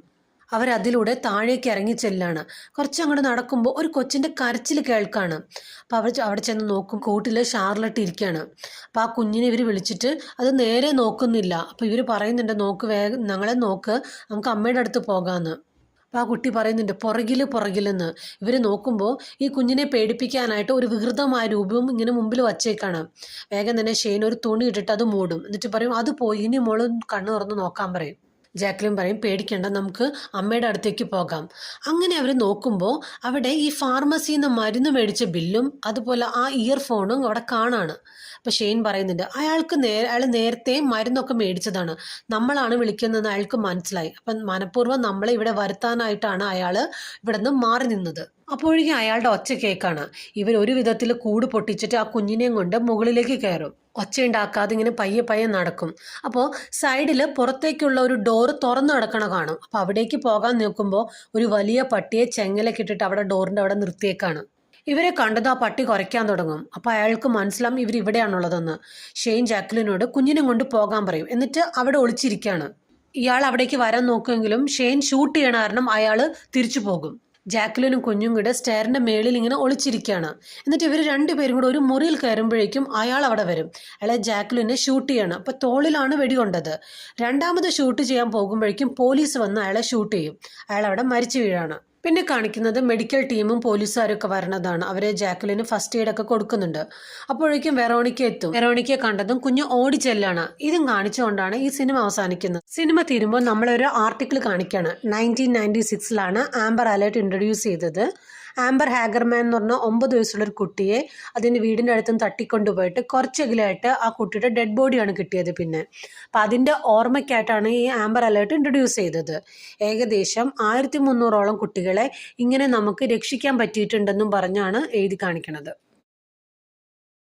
അവരതിലൂടെ താഴേക്ക് ഇറങ്ങി ചെല്ലാണ്. കുറച്ചങ്ങോട്ട് നടക്കുമ്പോൾ ഒരു കൊച്ചിൻ്റെ കരച്ചിൽ കേൾക്കാണ്. അപ്പോൾ അവിടെ ചെന്ന് നോക്കും, കൂട്ടിൽ ഷാർലറ്റ് ഇരിക്കുകയാണ്. അപ്പോൾ ആ കുഞ്ഞിനെ ഇവർ വിളിച്ചിട്ട് അത് നേരെ നോക്കുന്നില്ല. അപ്പോൾ ഇവർ പറയുന്നുണ്ട് നോക്ക്, വേഗം ഞങ്ങളെ നോക്ക്, നമുക്ക് അമ്മയുടെ അടുത്ത് പോകാമെന്ന്. അപ്പോൾ ആ കുട്ടി പറയുന്നുണ്ട് പുറകിലെന്ന്. ഇവർ നോക്കുമ്പോൾ ഈ കുഞ്ഞിനെ പേടിപ്പിക്കാനായിട്ട് ഒരു വികൃതമായ രൂപവും ഇങ്ങനെ മുമ്പിൽ വച്ചേക്കാണ്. വേഗം തന്നെ ഷെയ്ൻ ഒരു തുണി ഇട്ടിട്ട് അത് മൂടും. എന്നിട്ട് പറയും അത് പോയി, ഇനി മോള് കണ്ണു തുറന്ന് നോക്കാൻ പറയും. ജാക്ലിൻ പറയും പേടിക്കേണ്ട, നമുക്ക് അമ്മയുടെ അടുത്തേക്ക് പോകാം. അങ്ങനെ അവർ നോക്കുമ്പോൾ അവിടെ ഈ ഫാർമസിയിൽ നിന്ന് മരുന്ന് മേടിച്ച ബില്ലും അതുപോലെ ആ ഇയർഫോണും അവിടെ കാണാണ്. അപ്പോൾ ഷെയ്ൻ പറയുന്നുണ്ട് അയാൾ നേരത്തെ മരുന്നൊക്കെ മേടിച്ചതാണ്, നമ്മളാണ് വിളിക്കുന്നതെന്ന് അയാൾക്ക് മനസ്സിലായി. അപ്പം മനഃപൂർവ്വം നമ്മളെ ഇവിടെ വരുത്താനായിട്ടാണ് അയാൾ ഇവിടെ നിന്ന് മാറി നിന്നത്. അപ്പോഴേക്കും അയാളുടെ ഒച്ച കേൾക്കാണ്. ഇവർ ഒരു വിധത്തിൽ കൂട് പൊട്ടിച്ചിട്ട് ആ കുഞ്ഞിനെയും കൊണ്ട് മുകളിലേക്ക് കയറും. ഒച്ചയുണ്ടാക്കാതെ ഇങ്ങനെ പയ്യെ നടക്കും. അപ്പോൾ സൈഡിൽ പുറത്തേക്കുള്ള ഒരു ഡോറ് തുറന്നു കിടക്കണ കാണും. അപ്പോൾ അവിടേക്ക് പോകാൻ നോക്കുമ്പോൾ ഒരു വലിയ പട്ടിയെ ചെങ്ങലൊക്കെ ഇട്ടിട്ട് അവിടെ ഡോറിൻ്റെ അവിടെ നിർത്തിയേക്കാണ്. ഇവരെ കണ്ടത് ആ പട്ടി കുരയ്ക്കാൻ തുടങ്ങും. അപ്പോൾ അയാൾക്ക് മനസ്സിലാവും ഇവർ ഇവിടെയാണുള്ളതെന്ന്. ഷെയ്ൻ ജാക്ലിനോട് കുഞ്ഞിനെ കൊണ്ട് പോകാൻ പറയും. എന്നിട്ട് അവിടെ ഒളിച്ചിരിക്കുകയാണ്. ഇയാൾ അവിടേക്ക് വരാൻ നോക്കുമെങ്കിലും ഷെയ്ൻ ഷൂട്ട് ചെയ്യണ കാരണം അയാൾ തിരിച്ചു പോകും. ജാക്ലിനും കുഞ്ഞും കൂടെ സ്റ്റെയറിൻ്റെ മേളിൽ ഇങ്ങനെ ഒളിച്ചിരിക്കുകയാണ്. എന്നിട്ട് ഇവർ രണ്ടുപേരും കൂടെ ഒരു മുറിയിൽ കയറുമ്പോഴേക്കും അയാൾ അവിടെ വരും. അയാളെ ജാക്ലിനെ ഷൂട്ട് ചെയ്യണം. അപ്പോൾ തോളിലാണ് വെടികൊണ്ടത്. രണ്ടാമത് ഷൂട്ട് ചെയ്യാൻ പോകുമ്പോഴേക്കും പോലീസ് വന്ന് അയാളെ ഷൂട്ട് ചെയ്യും. അയാൾ അവിടെ മരിച്ചു വീഴാണ്. പിന്നെ കാണിക്കുന്നത് മെഡിക്കൽ ടീമും പോലീസുകാരൊക്കെ വരണതാണ്. അവരെ ജാക്ലിന് ഫസ്റ്റ് എയ്ഡ് ഒക്കെ കൊടുക്കുന്നുണ്ട്. അപ്പോഴേക്കും വെറോണിക്ക എത്തും. വെറോണിക്കയെ കണ്ടതും കുഞ്ഞ് ഓടിച്ചെല്ലാണ്. ഇതും കാണിച്ചുകൊണ്ടാണ് ഈ സിനിമ അവസാനിക്കുന്നത്. സിനിമ തീരുമ്പോൾ നമ്മളൊരു ആർട്ടിക്കിൾ കാണിക്കുകയാണ്. 1996 ആംബർ അലേർട്ട് ഇൻട്രൊഡ്യൂസ് ചെയ്തത്. ആംബർ ഹാഗർമാൻ എന്ന് പറഞ്ഞ 9 വയസ്സുള്ളൊരു കുട്ടിയെ അതിൻ്റെ വീടിൻ്റെ അടുത്തും തട്ടിക്കൊണ്ടുപോയിട്ട് കുറച്ചെങ്കിലായിട്ട് ആ കുട്ടിയുടെ ഡെഡ് ബോഡിയാണ് കിട്ടിയത്. പിന്നെ അപ്പം അതിൻ്റെ ഓർമ്മയ്ക്കായിട്ടാണ് ഈ ആംബർ അലേർട്ട് ഇൻട്രൊഡ്യൂസ് ചെയ്തത്. ഏകദേശം 1300ഓളം കുട്ടികളെ ഇങ്ങനെ നമുക്ക് രക്ഷിക്കാൻ പറ്റിയിട്ടുണ്ടെന്നും പറഞ്ഞാണ് എഴുതി കാണിക്കുന്നത്.